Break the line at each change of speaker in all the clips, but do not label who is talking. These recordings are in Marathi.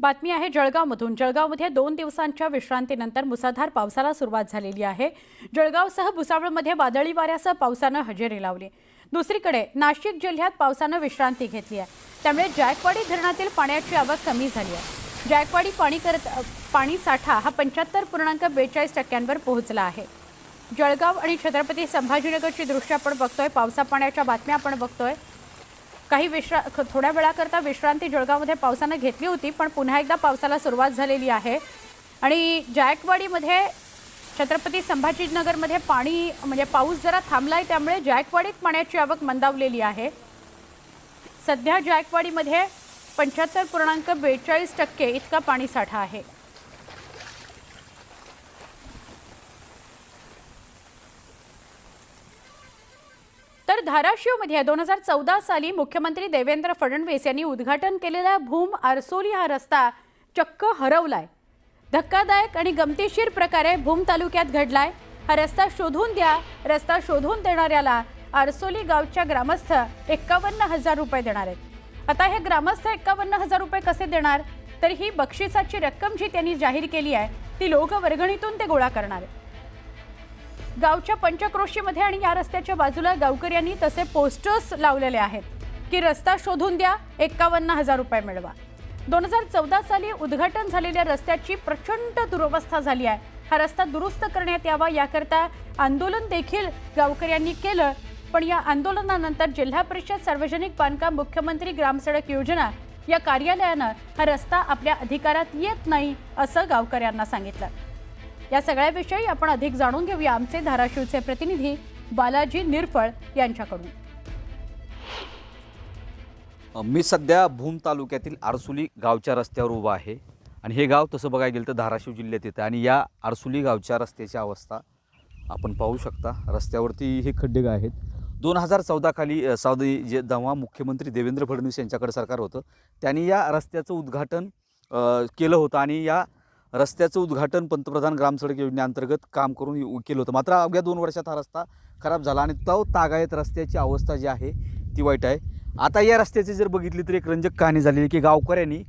बातमी आहे जळगावमधून। जळगावमध्ये 2 दिवसांच्या विश्रांतीनंतर मुसळधार पावसाला सुरुवात झालेली आहे। जळगावसह भुसावळमध्ये वादळी वाऱ्यासह पावसाने हजेरी लावली। दुसरीकडे नाशिक जिल्ह्यात पावसाने विश्रांती घेतली आहे, त्यामुळे जायकवाडी धरणातील पाण्याची आवक कमी झाली आहे। जायकवाडी पाणी साठा हा 75.42% पोहोचला आहे। जळगाव आणि छत्रपती संभाजीनगरची दृश्य आपण बघतोय, पावसा पाण्याच्या बातम्या आपण बघतोय। थोड्या वेळाकरता विश्रांती जळगावमध्ये पावसाने घेतली होती, पण पुन्हा एकदा पावसाला सुरुवात झालेली आहे। आणि जायकवाडीमध्ये छत्रपती संभाजीनगरमध्ये पाऊस जरा थांबलाय, त्यामुळे जायकवाडीत पाण्याची आवक मंदावलेली आहे। सध्या जायकवाडीमध्ये 75.42% इतका पाणी साठा आहे। तर धाराशिवमध्ये 2014 साली मुख्यमंत्री देवेंद्र फडणवीस यांनी उद्घाटन केलेला भूम आरसोली हा रस्ता चक्क हरवलाय। धक्कादायक आणि गमतीशीर प्रकारे भूम तालुक्यात घडलाय। हा रस्ता शोधून द्या, रस्ता शोधून देणाऱ्याला आरसोली गावच्या ग्रामस्थ 51,000 रुपये देणार आहेत। आता हे ग्रामस्थ 51,000 रुपये कसे देणार? तर ही बक्षिसाची रक्कम जी त्यांनी जाहीर केली आहे ती लोकवर्गणीतून ते गोळा करणार आहेत। गावच्या पंचक्रोशीमध्ये आणि या रस्त्याच्या बाजूला गावकऱ्यांनी तसे पोस्टर्स लावलेले आहेत की रस्ता शोधून द्या, 51,000 रुपये मिळवा। 2014 साली उद्घाटन झालेल्या रस्त्याची प्रचंड दुरवस्था झाली आहे। हा रस्ता दुरुस्त करण्यात यावा याकरता आंदोलन देखील गावकऱ्यांनी केलं, पण या आंदोलनानंतर जिल्हा परिषद सार्वजनिक बांधकाम मुख्यमंत्री ग्रामसडक योजना या कार्यालयानं हा रस्ता आपल्या अधिकारात येत नाही असं गावकऱ्यांना सांगितलं। या सगळ्याविषयी आपण अधिक जाणून घेऊया आमचे धाराशिवचे प्रतिनिधी बालाजी निरफळ यांच्याकडून।
मी सध्या भूम तालुक्यातील आरसोली गावच्या रस्त्यावर उभा आहे आणि हे गाव तसं बघायला गेलं तर धाराशिव जिल्ह्यात येतं आणि या आरसोली गावच्या रस्त्याची अवस्था आपण पाहू शकता। रस्त्यावरती हे खड्डे आहेत। 2014 खाली जेव्हा मुख्यमंत्री देवेंद्र फडणवीस यांच्याकडे सरकार होतं त्यांनी या रस्त्याचं उद्घाटन केलं होतं आणि या रस्त्याचं उद्घाटन पंतप्रधान ग्रामसडक योजनेअंतर्गत काम करून केलं होतं। मात्र अवघ्या 2 वर्षात हा रस्ता खराब झाला आणि तो तागायत रस्त्याची अवस्था जी आहे ती वाईट आहे। आता या रस्त्याची जर बघितली तर एक रंजक कहाणी झालेली की गावकऱ्यांनी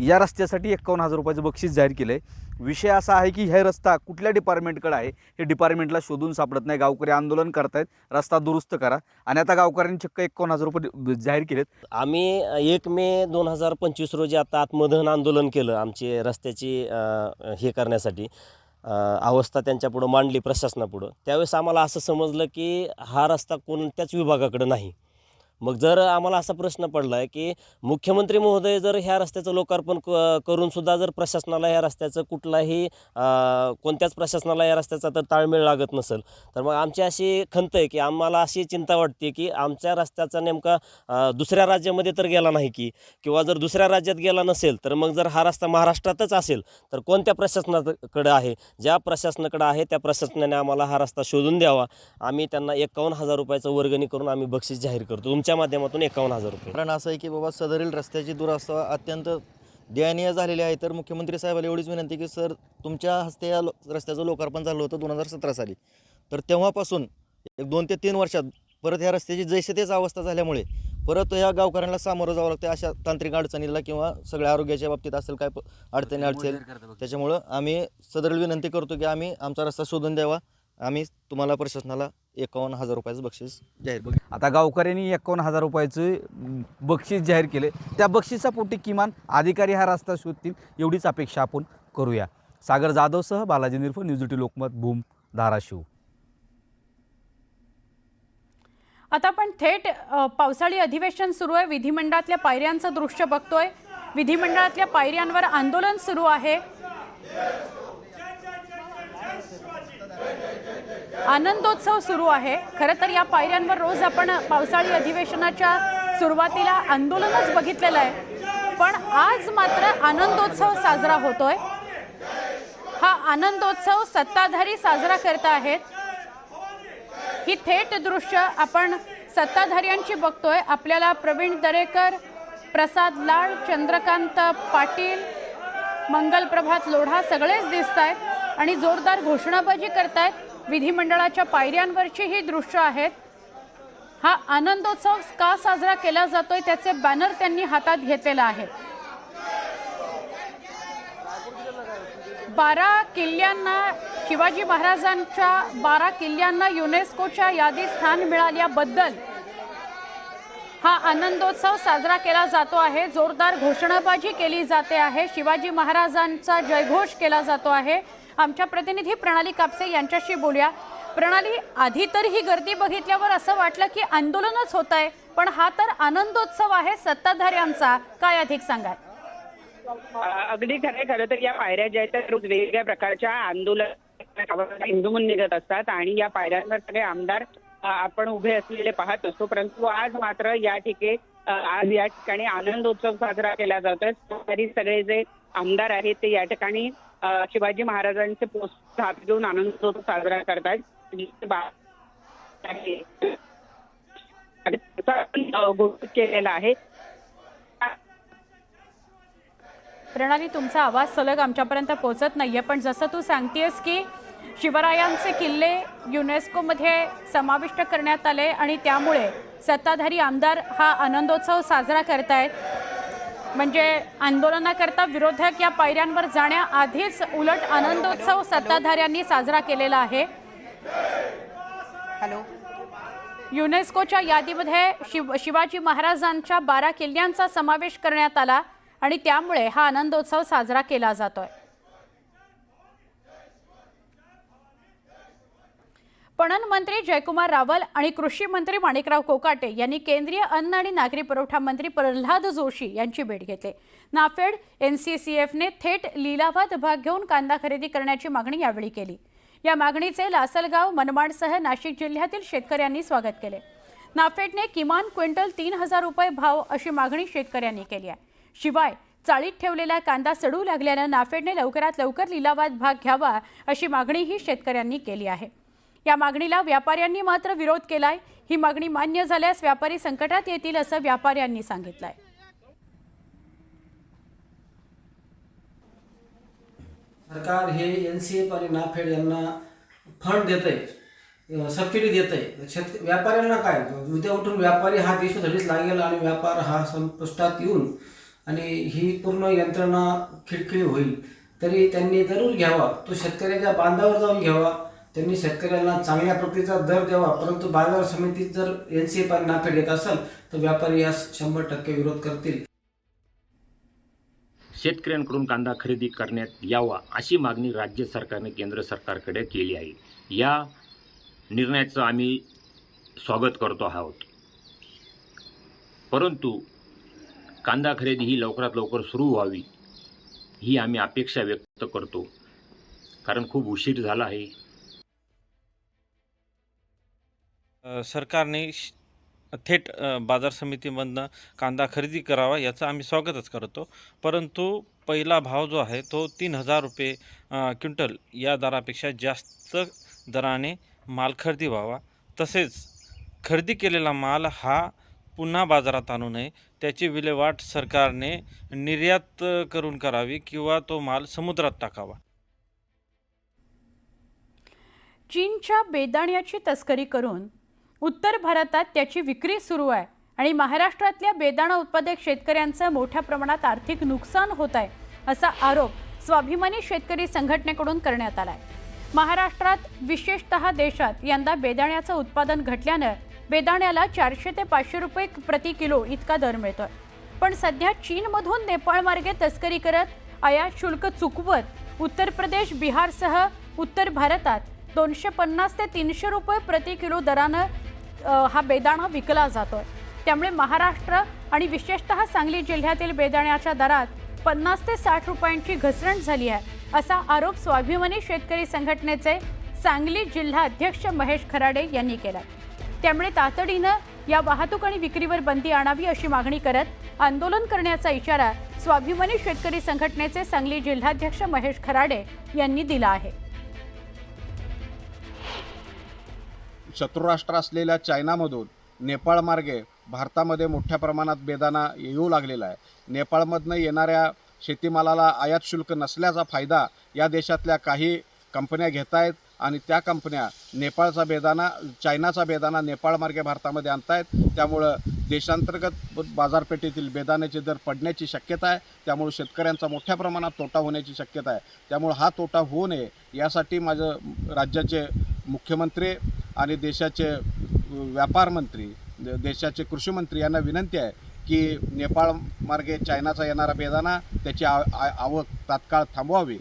या रस्त्यासाठी 51,000 रुपयाचं बक्षीस जाहीर केलं आहे। विषय असा आहे की हे रस्ता कुठल्या डिपार्टमेंटकडे आहे हे डिपार्टमेंटला शोधून सापडत नाही। गावकरी आंदोलन करतायत, रस्ता दुरुस्त करा, आणि आता गावकऱ्यांनी चक्क 51,000 रुपये जाहीर केलेत।
आम्ही 1 मे 2025 रोजी आता आत्मदहन आंदोलन केलं आमची रस्त्याची हे करण्यासाठी, अवस्था त्यांच्यापुढं मांडली प्रशासनापुढं। त्यावेळेस आम्हाला असं समजलं की हा रस्ता कोणत्याच विभागाकडे नाही। मग जर आम्हाला असा प्रश्न पडला आहे की मुख्यमंत्री महोदय जर ह्या रस्त्याचं लोकार्पण करूनसुद्धा जर प्रशासनाला ह्या रस्त्याचं कुठलाही कोणत्याच प्रशासनाला या रस्त्याचा तर ताळमेळ लागत नसेल, तर मग आमची अशी खंत आहे की आम्हाला अशी चिंता वाटते की आमच्या रस्त्याचा नेमका दुसऱ्या राज्यामध्ये तर गेला नाही की, किंवा जर दुसऱ्या राज्यात गेला नसेल तर मग जर हा रस्ता महाराष्ट्रातच असेल तर कोणत्या प्रशासनाकडे आहे? ज्या प्रशासनाकडे आहे त्या प्रशासनाने आम्हाला हा रस्ता शोधून द्यावा। आम्ही त्यांना 51,000 रुपयाचं वर्गणी करून आम्ही बक्षीस जाहीर करतो च्या माध्यमातून 51,000 रुपये।
कारण असं आहे की बाबा सदरील रस्त्याची दुरावस्था अत्यंत दयनीय झालेली आहे। तर मुख्यमंत्री साहेबांना एवढीच विनंती की सर, तुमच्या हस्ते या रस्त्याचं लोकार्पण झालं होतं 2017 साली, तर तेव्हापासून 2 ते 3 वर्षात परत ह्या रस्त्याची जैसे तेच अवस्था झाल्यामुळे परत या गावकऱ्यांना सामोरं जावं लागतं अशा तांत्रिक अडचणीला किंवा सगळ्या आरोग्याच्या बाबतीत असेल काय अडचणी त्याच्यामुळं आम्ही सदरील विनंती करतो की आम्ही आमचा रस्ता शोधून द्यावा। आम्ही तुम्हाला प्रशासनाला 51,000 रुपयाचं बक्षीस जाहीर
आता गावकऱ्यांनी 51,000 रुपयाचं बक्षीस जाहीर केले। त्या बक्षिसापोटी किमान अधिकारी हा रस्ता शोधतील एवढीच अपेक्षा आपण करूया। सागर जाधवसह बालाजी निरफळ, न्यूज 18 लोकमत, भूम, धाराशिव।
आता आपण थेट पावसाळी अधिवेशन सुरू आहे, विधिमंडळातल्या पायऱ्यांचं दृश्य बघतोय। विधिमंडळातल्या पायऱ्यांवर आंदोलन सुरू आहे। आनंदोत्सव सुरू आहे। खरं तर या पायऱ्यांवर रोज आपण पावसाळी अधिवेशनाच्या सुरुवातीला आंदोलनच बघितलेलं आहे, पण आज मात्र आनंदोत्सव साजरा होतोय। हा आनंदोत्सव सत्ताधारी साजरा करत आहेत। ही थेट दृश्य आपण सत्ताधाऱ्यांची बघतोय। आपल्याला प्रवीण दरेकर, प्रसाद लाड, चंद्रकांत पाटील, मंगलप्रभात लोढा सगळेच दिसत आहेत आणि जोरदार घोषणाबाजी करतायत। विधिमंडळाच्या पायऱ्यांवरची ही दृश्य आहेत। हा आनंदोत्सव का साजरा केला जातोय त्याचे बॅनर त्यांनी हातात घेतलेला आहे। 12 किल्ल्यांना शिवाजी महाराजांच्या 12 किल्ल्यांना युनेस्कोच्या यादीत स्थान मिळाल्याबद्दल हा आनंदोत्सव साजरा केला जातो आहे। जोरदार घोषणाबाजी केली जाते आहे। शिवाजी महाराजांचा जयघोष केला जातो आहे। आमच्या प्रतिनिधी प्रणाली कापसे यांच्याशी बोलूया। प्रणाली, आधी तर ही गर्दी बघितल्यावर असं वाटलं की आंदोलनच होत आहे, पण हा तर आनंदोत्सव आहे सत्ताधाऱ्यांचा, काय अधिक सांगाल?
अगदी खरं तर या पायऱ्या ज्या आहेत त्या रोज वेगवेगळ्या प्रकारच्या आंदोलन हिंदूमून निघत असतात आणि या पायऱ्यांवर सगळे आमदार आपण उभे असलेले पाहत असतो, परंतु आज मात्र या ठिकाणी आनंदोत्सव साजरा केला जातोय। तरी सगळे जे आमदार आहेत ते या ठिकाणी शिवाजी महाराजांचे पोस्टर हात घेऊन आनंदोत्सव साजरा करतात। घोषित केलेला आहे।
प्रणाली, तुमचा आवाज सलग आमच्यापर्यंत पोहोचत नाहीये, पण जसं तू सांगतेस की शिवरायांचे किल्ले युनेस्कोमध्ये समाविष्ट करण्यात आले आणि त्यामुळे सत्ताधारी आमदार हा आनंदोत्सव साजरा करतायत, म्हणजे आंदोलनाकरता विरोधक या पायऱ्यांवर जाण्याआधीच उलट आनंदोत्सव सत्ताधाऱ्यांनी साजरा केलेला आहे।
हॅलो,
युनेस्कोच्या यादीमध्ये शिवाजी महाराजांच्या 12 किल्ल्यांचा समावेश करण्यात आला आणि त्यामुळे हा आनंदोत्सव साजरा केला जातोय। पणन मंत्री जयकुमार रावल आणि कृषी मंत्री माणिकराव कोकाटे यांनी केंद्रीय अन्न आणि नागरी पुरवठा मंत्री प्रल्हाद जोशी यांची भेट घेतली। नाफेड एनसीसीएफने थेट लिलावात भाग घेऊन कांदा खरेदी करण्याची मागणी यावेळी केली। या मागणीचे लासलगाव, मनमाडसह नाशिक जिल्ह्यातील शेतकऱ्यांनी स्वागत केले। नाफेडने किमान क्विंटल 3000 रुपये भाव अशी मागणी शेतकऱ्यांनी केली आहे। शिवाय चाळीत ठेवलेला कांदा सडू लागल्याने नाफेडने लवकरात लवकर लिलावात भाग घ्यावा अशी मागणीही शेतकऱ्यांनी केली आहे। या मागणीला व्यापाऱ्यांनी मात्र विरोध केलाय। ही मागणी मान्य झाल्यास व्यापारी संकटात येतील असं व्यापाऱ्यांनी सांगितलंय।
सरकार हे एनसीएफ आणि नाफेड यांना फंड देत आहे, सबसिडी देत आहे। व्यापाऱ्यांना काय, उद्या उठून व्यापारी हा देशासाठीच लागेल आणि व्यापार हा संपुष्टात येऊन आणि ही पूर्ण यंत्रणा खिळखिळी होईल, तरी त्यांनी जरूर घ्यावा, तो शेतकऱ्याच्या बांधावर जाऊन घ्यावा। त्यांनी शेतकऱ्यांना चांगल्या प्रकारचा दर द्यावा, परंतु बाजार समितीत जर एनसीएफ आणि नाफेड येत असेल तर व्यापारी यास 100% विरोध करतील।
शेतकऱ्यांकडून कांदा खरेदी करण्यात यावा अशी मागणी राज्य सरकारने केंद्र सरकारकडे केली आहे। या निर्णयाचं आम्ही स्वागत करतो आहोत, परंतु कांदा खरेदी ही लवकरात लवकर सुरू व्हावी ही आम्ही अपेक्षा व्यक्त करतो, कारण खूप उशीर झाला आहे।
सरकारने थेट बाजार समितीमधनं कांदा खरेदी करावा याचं आम्ही स्वागतच करतो, परंतु पहिला भाव जो आहे तो 3000 रुपये क्विंटल या दरापेक्षा जास्त दराने माल खरेदी व्हावा। तसेच खरेदी केलेला माल हा पुन्हा बाजारात आणू नये, त्याची विल्हेवाट सरकारने निर्यात करून करावी किंवा तो माल समुद्रात टाकावा।
चीनच्या बेदाण्याची तस्करी करून उत्तर भारतात त्याची विक्री सुरू आहे आणि महाराष्ट्रातल्या बेदाणा उत्पादक शेतकऱ्यांचं मोठ्या प्रमाणात आर्थिक नुकसान होत आहे असा आरोप स्वाभिमानी शेतकरी संघटनेकडून करण्यात आलाय। महाराष्ट्रात विशेषतः देशात यंदा बेदाण्याचं उत्पादन घटल्यानं बेदाण्याला 400 ते 500 रुपये प्रति किलो इतका दर मिळतोय, पण सध्या चीनमधून नेपाळ मार्गे तस्करी करत आयात शुल्क चुकवत उत्तर प्रदेश, बिहारसह उत्तर भारतात 250 ते 300 रुपये प्रति किलो दरानं हा बेदाणा विकला जातोय। त्यामुळे महाराष्ट्र आणि विशेषतः सांगली जिल्ह्यातील बेदाण्याच्या दरात 50 ते 60 रुपयांची घसरण झाली आहे असा आरोप स्वाभिमानी शेतकरी संघटनेचे सांगली जिल्हा अध्यक्ष महेश खराडे यांनी केला। त्यामुळे तातडीनं या वाहतूक आणि विक्रीवर बंदी आणावी अशी मागणी करत आंदोलन करण्याचा इशारा स्वाभिमानी शेतकरी संघटनेचे सांगली जिल्हाध्यक्ष महेश खराडे यांनी दिला आहे।
शत्रुराष्ट्र असलेल्या चायनामधून नेपाळ मार्गे भारतामध्ये मोठ्या प्रमाणात बेदाणा येऊ लागलेला आहे। नेपाळमधनं येणाऱ्या शेतीमालाला आयात शुल्क नसल्याचा फायदा या देशातल्या काही कंपन्या घेत आहेत आणि त्या कंपन्या नेपाळचा बेदाणा, चायनाचा बेदाणा नेपाळ मार्गे भारतामध्ये आणतायत। त्यामुळं देशांतर्गत बाजारपेठेतील बेदाण्याचे दर पडण्याची शक्यता आहे. त्यामुळे शेतकऱ्यांचा मोठ्या प्रमाणात तोटा होण्याची शक्यता आहे. त्यामुळे हा तोटा होऊ नये यासाठी माझं राज्याचे मुख्यमंत्री आणि देशाचे व्यापार मंत्री, देशाचे कृषी मंत्री यांना विनंती आहे की नेपाळ मार्गे चायनाचा येणारा बेदाणा त्याची आवक तात्काळ थांबवावी